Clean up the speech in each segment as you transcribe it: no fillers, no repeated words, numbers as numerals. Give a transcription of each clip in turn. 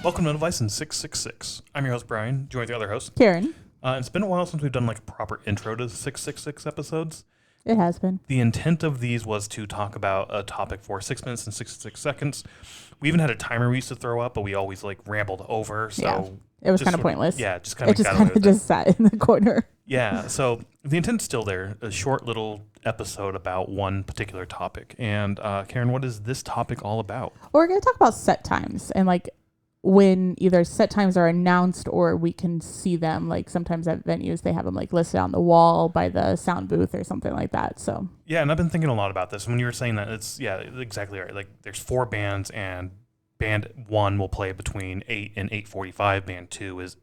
Welcome to MetalVice In 666. I'm your host, Brian, joined with the other host, Karen. It's been a while since we've done like a proper intro to 666 episodes. It has been. The intent of these was to talk about a topic for 6 minutes and 66 seconds. We even had a timer we used to throw up, but we always like rambled over. So Yeah. It was kind of pointless. Just kind of just sat in the corner. Yeah, so the intent's still there, a short little episode about one particular topic. And Karen, what is this topic all about? We're going to talk about set times and like when either set times are announced or we can see them. Like sometimes at venues, they have them like listed on the wall by the sound booth or something like that. So yeah, and I've been thinking a lot about this. When you were saying that, it's exactly right. Like there's 4 bands and band 1 will play between 8 and 8:45. Band 2 is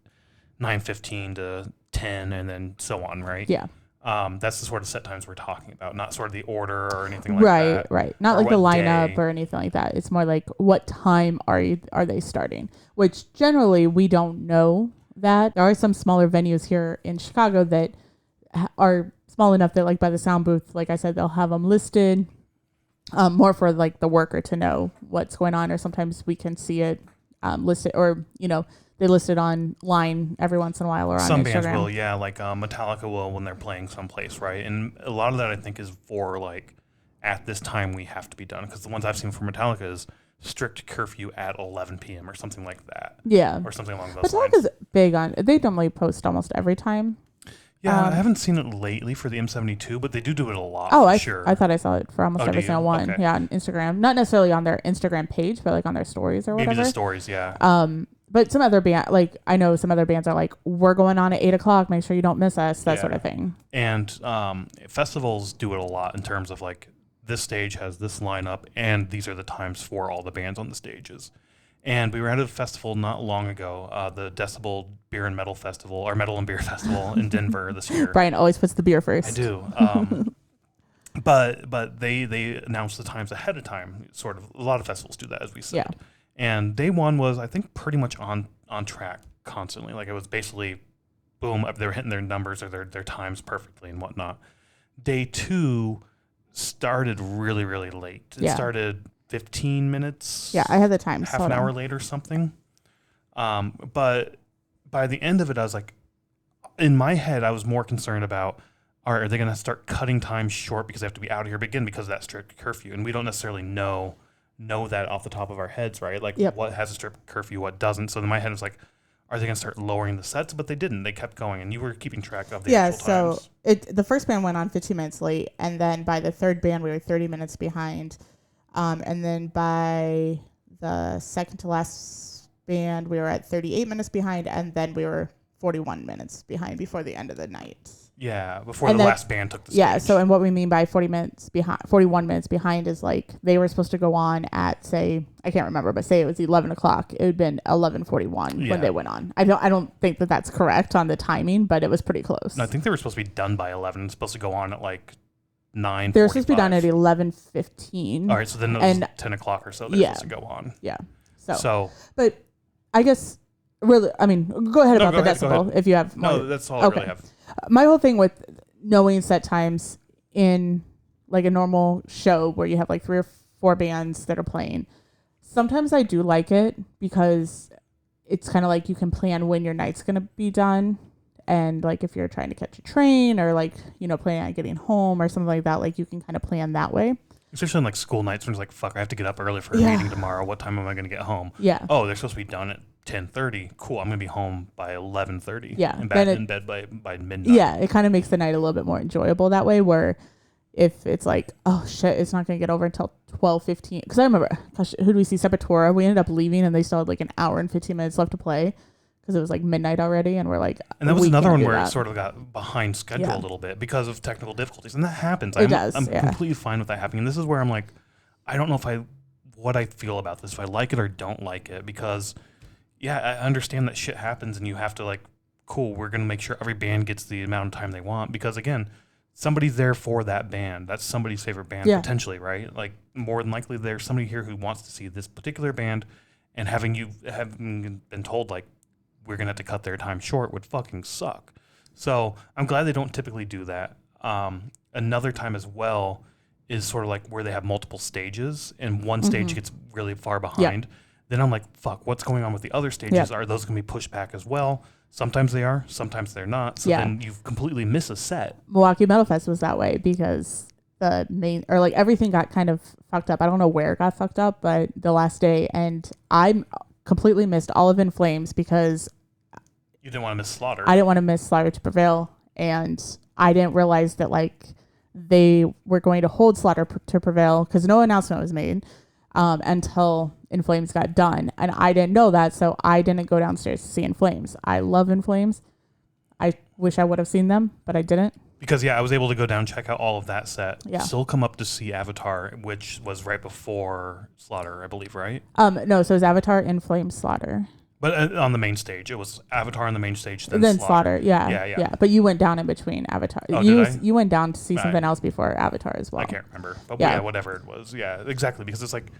9:15 to 10 and then so on, right? Yeah. That's the sort of set times we're talking about, not sort of the order or anything like that. Right. Not like the lineup or anything like that. It's more like what time are they starting? Which generally we don't know that. There are some smaller venues here in Chicago that are small enough that like by the sound booth, like I said, they'll have them listed more for like the worker to know what's going on, or sometimes we can see it listed, or they list it online every once in a while or on some Instagram. bands will, yeah, like Metallica will when they're playing someplace, right? And a lot of that I think is for like at this time we have to be done, because the ones I've seen for Metallica is strict curfew at 11 p.m. or something like that. Yeah, or something along those lines. Metallica's big on. They normally post almost every time. Yeah, I haven't seen it lately for the M72, but they do it a lot. I thought I saw it for almost every single one. Okay. Yeah, on Instagram, not necessarily on their Instagram page, but like on their stories or whatever. Maybe the stories, yeah. But some other band, like I know some other bands are like, we're going on at 8:00. Make sure you don't miss us. That sort of thing. And festivals do it a lot in terms of like this stage has this lineup, and these are the times for all the bands on the stages. And we were at a festival not long ago, the Decibel Beer and Metal Festival, or Metal and Beer Festival in Denver this year. Brian always puts the beer first. I do. But they announced the times ahead of time. Sort of, a lot of festivals do that, as we said. Yeah. And day 1 was, I think, pretty much on track constantly. Like it was basically, boom, they were hitting their numbers or their times perfectly and whatnot. Day 2 started really, really late. It started 15 minutes. Yeah, I had the time. Half an hour late or something. But by the end of it, I was like, in my head, I was more concerned about, are they going to start cutting time short because they have to be out of here again because of that strict curfew? And we don't necessarily know that off the top of our heads, right? Like what has a strict curfew, what doesn't. So in my head, it was like, are they going to start lowering the sets? But they didn't. They kept going, and you were keeping track of the actual times. Yeah, so the first band went on 15 minutes late, and then by the third band, we were 30 minutes behind. And then by the second to last band, we were at 38 minutes behind, and then we were 41 minutes behind before the end of the night. Yeah, before the last band took the stage. Yeah, so and what we mean by 41 minutes behind is like they were supposed to go on at, say, I can't remember, but say it was 11 o'clock. It would have been 11:41 when they went on. I don't think that that's correct on the timing, but it was pretty close. No, I think they were supposed to be done by 11. It's supposed to go on at like 9:45. They were supposed to be done at 11:15. All right, so then it was 10 o'clock or so they're supposed to go on. Yeah. So. But I guess, really, I mean, go ahead about the decibel if you have more. No, that's all I really have. My whole thing with knowing set times in like a normal show where you have like 3 or 4 bands that are playing, sometimes I do like it because it's kind of like you can plan when your night's going to be done. And like if you're trying to catch a train or like, planning on getting home or something like that, like you can kind of plan that way. Especially on like school nights when it's like, fuck, I have to get up early for a meeting tomorrow. What time am I going to get home? Yeah. Oh, they're supposed to be done at 10:30. Cool. I'm going to be home by 11:30. Yeah. And in bed by midnight. Yeah. It kind of makes the night a little bit more enjoyable that way, where if it's like, oh shit, it's not going to get over until 12:15. Because I remember, gosh, who did we see? Sepultura. We ended up leaving and they still had like an hour and 15 minutes left to play because it was like midnight already. And we're like, and that was another one where it sort of got behind schedule a little bit because of technical difficulties. And that happens. I'm completely fine with that happening. And this is where I'm like, I don't know what I feel about this, if I like it or don't like it, because I understand that shit happens and you have to like, cool, we're going to make sure every band gets the amount of time they want, because again, somebody's there for that band. That's somebody's favorite band potentially, right? Like more than likely there's somebody here who wants to see this particular band, and having been told like we're going to have to cut their time short would fucking suck. So I'm glad they don't typically do that. Another time as well is sort of like where they have multiple stages and one stage gets really far behind. Then I'm like, fuck, what's going on with the other stages? Are those going to be pushed back as well? Sometimes they are, sometimes they're not. So then you completely miss a set. Milwaukee Metal Fest was that way because the main, or like everything got kind of fucked up. I don't know where it got fucked up, but the last day, and I completely missed all of In Flames because you didn't want to miss Slaughter. I didn't want to miss Slaughter to Prevail, and I didn't realize that like they were going to hold Slaughter to Prevail because no announcement was made until In Flames got done, and I didn't know that, so I didn't go downstairs to see In Flames. I love In Flames. I wish I would have seen them, but I didn't. Because, I was able to go down, check out all of that set. Yeah. Still come up to see Avatar, which was right before Slaughter, I believe, right? No, so it was Avatar, In Flames, Slaughter. But on the main stage, it was Avatar on the main stage, then Slaughter. Yeah. But you went down in between Avatar. Oh, you went down to see something else before Avatar as well. I can't remember. But whatever it was. Yeah, exactly. Because it's like,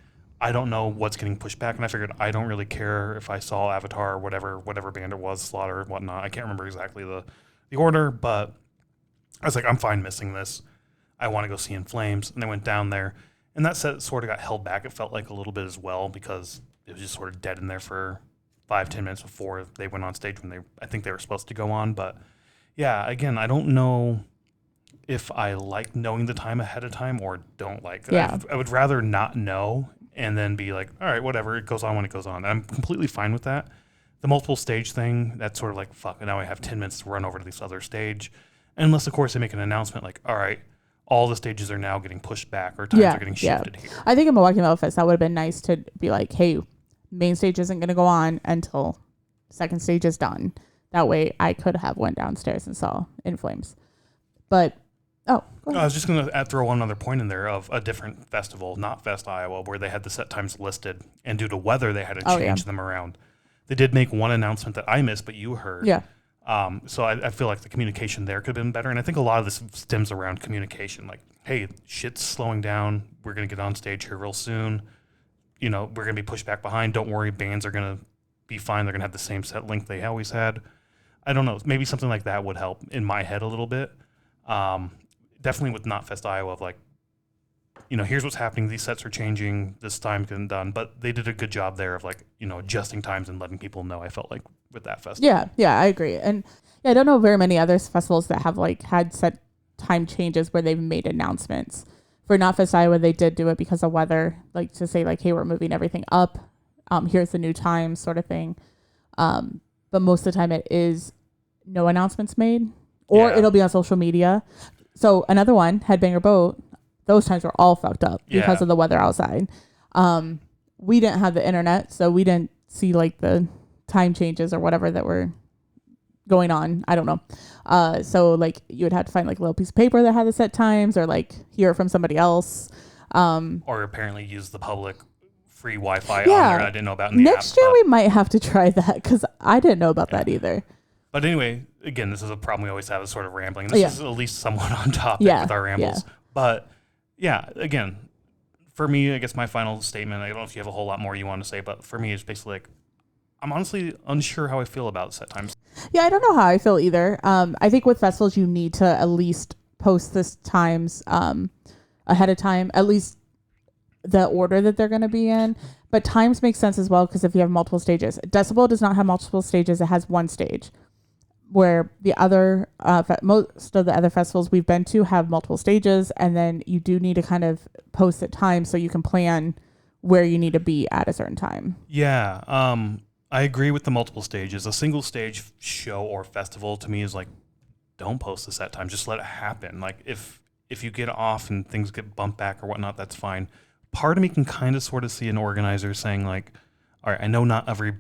I don't know what's getting pushed back, and I figured I don't really care if I saw Avatar or whatever band it was, Slaughter, whatnot. I can't remember exactly the order, but I was like, I'm fine missing this. I want to go see In Flames. And I went down there, and that set sort of got held back. It felt like a little bit as well because it was just sort of dead in there for 5-10 minutes before they went on stage when I think they were supposed to go on. But yeah, again, I don't know if I like knowing the time ahead of time or don't like. Yeah. I would rather not know and then be like, all right, whatever, it goes on when it goes on. I'm completely fine with that. The multiple stage thing, that's sort of like, fuck, now I have 10 minutes to run over to this other stage. Unless, of course, they make an announcement like, all right, all the stages are now getting pushed back or times are getting shifted here. I think in Milwaukee Metal Fest, that would have been nice to be like, hey, main stage isn't going to go on until second stage is done. That way I could have went downstairs and saw In Flames. But, go ahead. I was just going to throw one other point in there of a different festival, not Fest Iowa, where they had the set times listed, and due to weather, they had to change them around. They did make one announcement that I missed, but you heard. Yeah. So I feel like the communication there could have been better. And I think a lot of this stems around communication. Like, hey, shit's slowing down. We're going to get on stage here real soon. We're going to be pushed back behind. Don't worry, bands are going to be fine. They're going to have the same set length they always had. I don't know. Maybe something like that would help in my head a little bit. Definitely with Not Fest Iowa of like, here's what's happening. These sets are changing. This time's getting done. But they did a good job there of like, adjusting times and letting people know, I felt like, with that festival. Yeah, I agree. And I don't know very many other festivals that have like had set time changes where they've made announcements. For Not Fest Iowa, they did do it because of weather, like to say like, hey, we're moving everything up. Here's the new time sort of thing. But most of the time it is no announcements made or it'll be on social media. So another one, Headbanger Boat, those times were all fucked up because of the weather outside. We didn't have the internet, so we didn't see like the time changes or whatever that were going on. I don't know. So like you would have to find like a little piece of paper that had the set times or like hear it from somebody else. Or apparently use the public free Wi-Fi on there I didn't know about in the Next year we might have to try that because I didn't know about that either. But anyway, again, this is a problem we always have, is sort of rambling. This is at least somewhat on topic with our rambles. Yeah. But yeah, again, for me, I guess my final statement, I don't know if you have a whole lot more you want to say, but for me, it's basically like, I'm honestly unsure how I feel about set times. Yeah, I don't know how I feel either. I think with festivals, you need to at least post this times ahead of time, at least the order that they're going to be in. But times make sense as well because if you have multiple stages. Decibel does not have multiple stages. It has one stage. Where the other, most of the other festivals we've been to have multiple stages, and then you do need to kind of post at times so you can plan where you need to be at a certain time. Yeah, I agree with the multiple stages. A single stage show or festival to me is like, don't post the set time. Just let it happen. Like if you get off and things get bumped back or whatnot, that's fine. Part of me can kind of sort of see an organizer saying like, all right, I know not every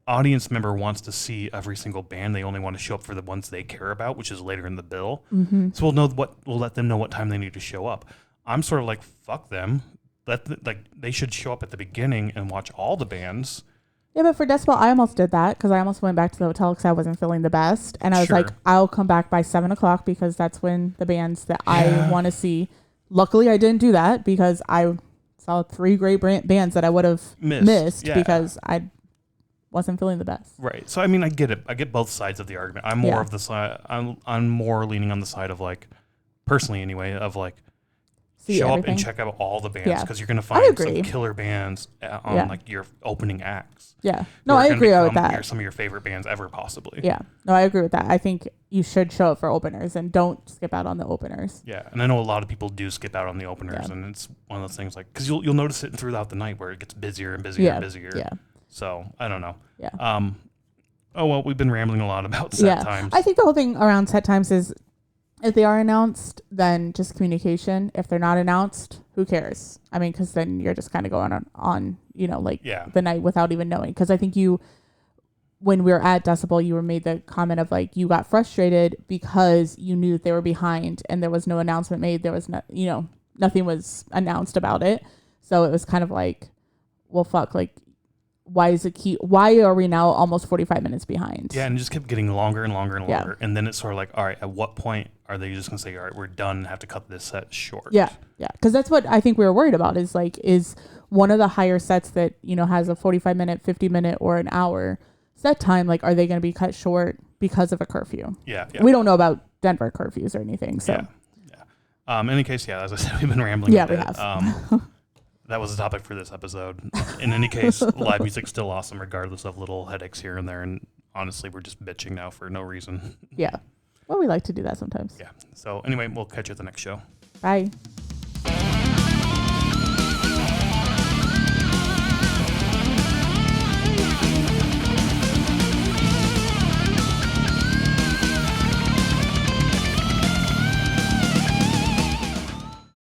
audience member wants to see every single band. They only want to show up for the ones they care about, which is later in the bill. Mm-hmm. So we'll let them know what time they need to show up. I'm sort of like, fuck them. They should show up at the beginning and watch all the bands. Yeah, but for Decibel, I almost did that because I almost went back to the hotel because I wasn't feeling the best. And I was like, I'll come back by 7:00 because that's when the bands that I want to see. Luckily, I didn't do that because I saw 3 great bands that I would have missed because I wasn't feeling the best. Right. So I mean, I get it. I get both sides of the argument. I'm more of the side. I'm more leaning on the side of like, personally anyway, of like, see show everything. up and check out all the bands because you're going to find some killer bands on like your opening acts. Yeah. No, I agree with that. Some of your favorite bands ever, possibly. Yeah. No, I agree with that. I think you should show up for openers and don't skip out on the openers. Yeah. And I know a lot of people do skip out on the openers, and it's one of those things like, because you'll notice it throughout the night where it gets busier and busier and busier. Yeah. So I don't know. Yeah. Oh, well, we've been rambling a lot about set times. I think the whole thing around set times is if they are announced, then just communication. If they're not announced, who cares? I mean, because then you're just kind of going on the night without even knowing. Because I think when we were at Decibel, you were made the comment of like you got frustrated because you knew that they were behind and there was no announcement made. There was nothing was announced about it. So it was kind of like, well, fuck, like, why are we now almost 45 minutes behind? Yeah, and it just kept getting longer and longer and longer. And then it's sort of like, all right, at what point are they just going to say, all right, we're done and have to cut this set short? Yeah. Because that's what I think we were worried about is one of the higher sets that, has a 45-minute, 50-minute, or an hour set time, like, are they going to be cut short because of a curfew? Yeah. We don't know about Denver curfews or anything, so. Yeah. In any case, as I said, we've been rambling a bit. We have. That was the topic for this episode. In any case, live music's still awesome, regardless of little headaches here and there. And honestly, we're just bitching now for no reason. Yeah. Well, we like to do that sometimes. Yeah. So anyway, we'll catch you at the next show. Bye.